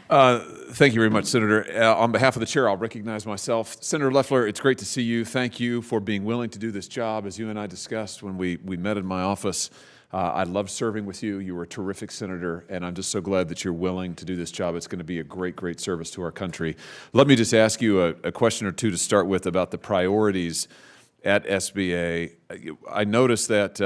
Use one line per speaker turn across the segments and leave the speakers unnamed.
Thank you very much, Senator. On behalf of the chair, I'll recognize myself. Senator Loeffler, it's great to see you. Thank you for being willing to do this job. As you and I discussed when we met in my office, I loved serving with you. You were a terrific senator, and I'm just so glad that you're willing to do this job. It's going to be a great, great service to our country. Let me just ask you a question or two to start with about the priorities at SBA. I noticed that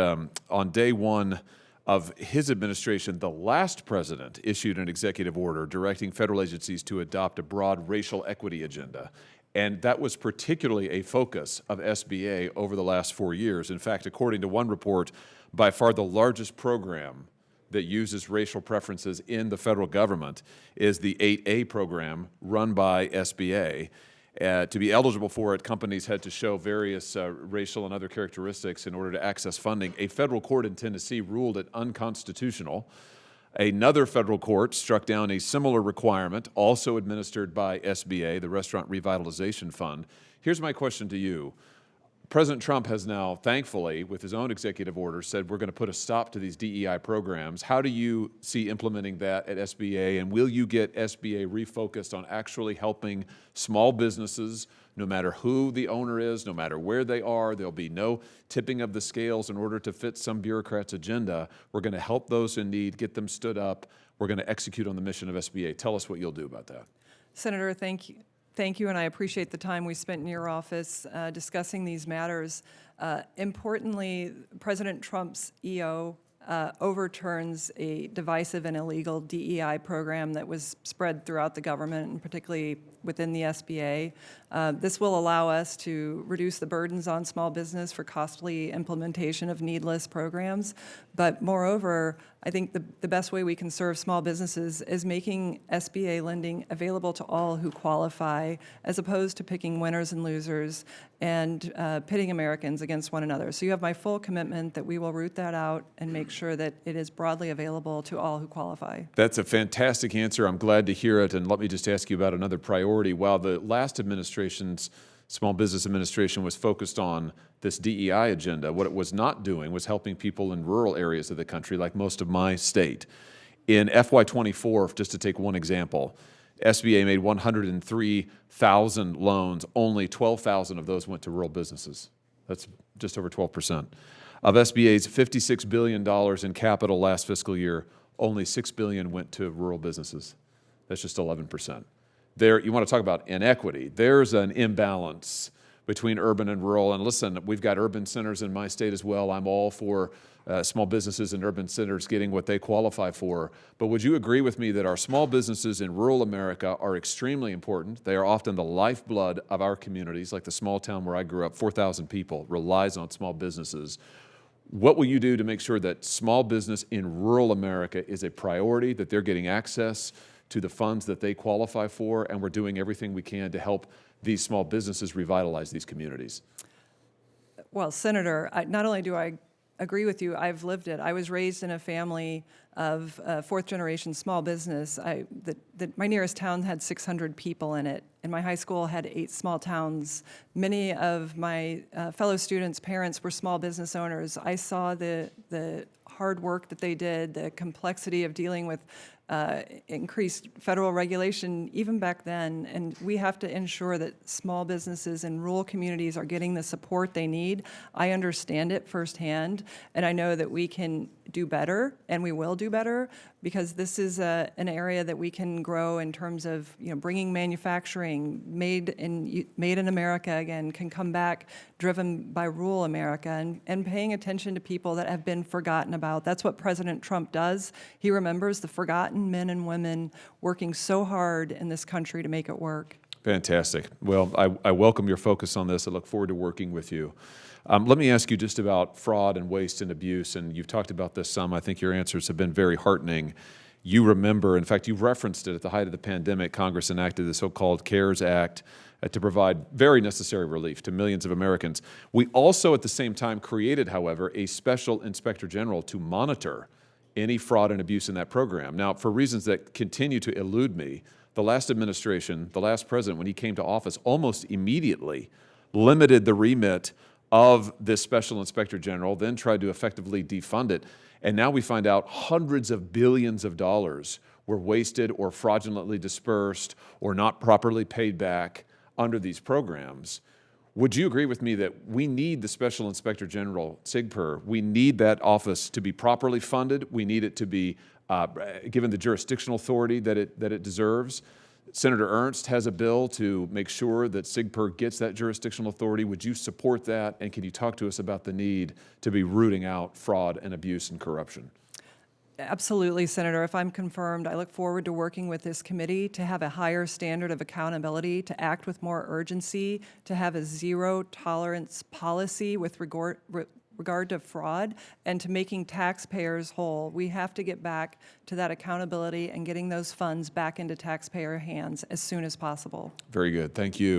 on day one of his administration, the last president issued an executive order directing federal agencies to adopt a broad racial equity agenda. And that was particularly a focus of SBA over the last 4 years. In fact, according to one report, by far the largest program that uses racial preferences in the federal government is the 8A program run by SBA. To be eligible for it, companies had to show various racial and other characteristics in order to access funding. A federal court in Tennessee ruled it unconstitutional. Another federal court struck down a similar requirement, also administered by SBA, the Restaurant Revitalization Fund. Here's my question to you. President Trump has now, thankfully, with his own executive order, said we're going to put a stop to these DEI programs. How do you see implementing that at SBA, and will you get SBA refocused on actually helping small businesses, no matter who the owner is, no matter where they are? There'll be no tipping of the scales in order to fit some bureaucrat's agenda. We're going to help those in need, get them stood up. We're going to execute on the mission of SBA. Tell us what you'll do about that.
Senator, thank you. Thank you, and I appreciate the time we spent in your office discussing these matters. Importantly, President Trump's EO overturns a divisive and illegal DEI program that was spread throughout the government, and particularly within the SBA. This will allow us to reduce the burdens on small business for costly implementation of needless programs. But moreover, I think the best way we can serve small businesses is making SBA lending available to all who qualify, as opposed to picking winners and losers and pitting Americans against one another. So you have my full commitment that we will root that out and make sure that it is broadly available to all who qualify.
That's a fantastic answer. I'm glad to hear it. And let me just ask you about another priority. While the last administration's Small Business Administration was focused on this DEI agenda, what it was not doing was helping people in rural areas of the country, like most of my state. In FY24, just to take one example, SBA made 103,000 loans. Only 12,000 of those went to rural businesses. That's just over 12%. Of SBA's $56 billion in capital last fiscal year, only $6 billion went to rural businesses. That's just 11%. There, you want to talk about inequity. There's an imbalance between urban and rural. And listen, we've got urban centers in my state as well. I'm all for small businesses in urban centers getting what they qualify for. But would you agree with me that our small businesses in rural America are extremely important? They are often the lifeblood of our communities, like the small town where I grew up, 4,000 people, relies on small businesses. What will you do to make sure that small business in rural America is a priority, that they're getting access to the funds that they qualify for, and we're doing everything we can to help these small businesses revitalize these communities?
Well, Senator, not only do I agree with you, I've lived it. I was raised in a family of fourth-generation small business. My nearest town had 600 people in it, and my high school had 8 small towns. Many of my fellow students' parents were small business owners. I saw the hard work that they did, the complexity of dealing with increased federal regulation even back then, and we have to ensure that small businesses in rural communities are getting the support they need. I understand it firsthand, and I know that we can do better, and we will do better, because this is an area that we can grow in terms of bringing manufacturing made in America again can come back, driven by rural America, and paying attention to people that have been forgotten about. That's what President Trump does. He remembers the forgotten men and women working so hard in this country to make it work.
Fantastic. Well, I welcome your focus on this. I look forward to working with you. Let me ask you just about fraud and waste and abuse, and you've talked about this some. I think your answers have been very heartening. You remember, in fact, you've referenced it at the height of the pandemic, Congress enacted the so-called CARES Act to provide very necessary relief to millions of Americans. We also, at the same time, created, however, a special inspector general to monitor any fraud and abuse in that program. Now, for reasons that continue to elude me, the last administration, the last president, when he came to office, almost immediately limited the remit of this special inspector general, then tried to effectively defund it. And now we find out hundreds of billions of dollars were wasted or fraudulently dispersed or not properly paid back under these programs. Would you agree with me that we need the Special Inspector General, SIGPER? We need that office to be properly funded. We need it to be given the jurisdictional authority that it deserves. Senator Ernst has a bill to make sure that SIGPER gets that jurisdictional authority. Would you support that? And can you talk to us about the need to be rooting out fraud and abuse and corruption?
Absolutely, Senator. If I'm confirmed, I look forward to working with this committee to have a higher standard of accountability, to act with more urgency, to have a zero tolerance policy with regard to fraud, and to making taxpayers whole. We have to get back to that accountability and getting those funds back into taxpayer hands as soon as possible.
Very good. Thank you.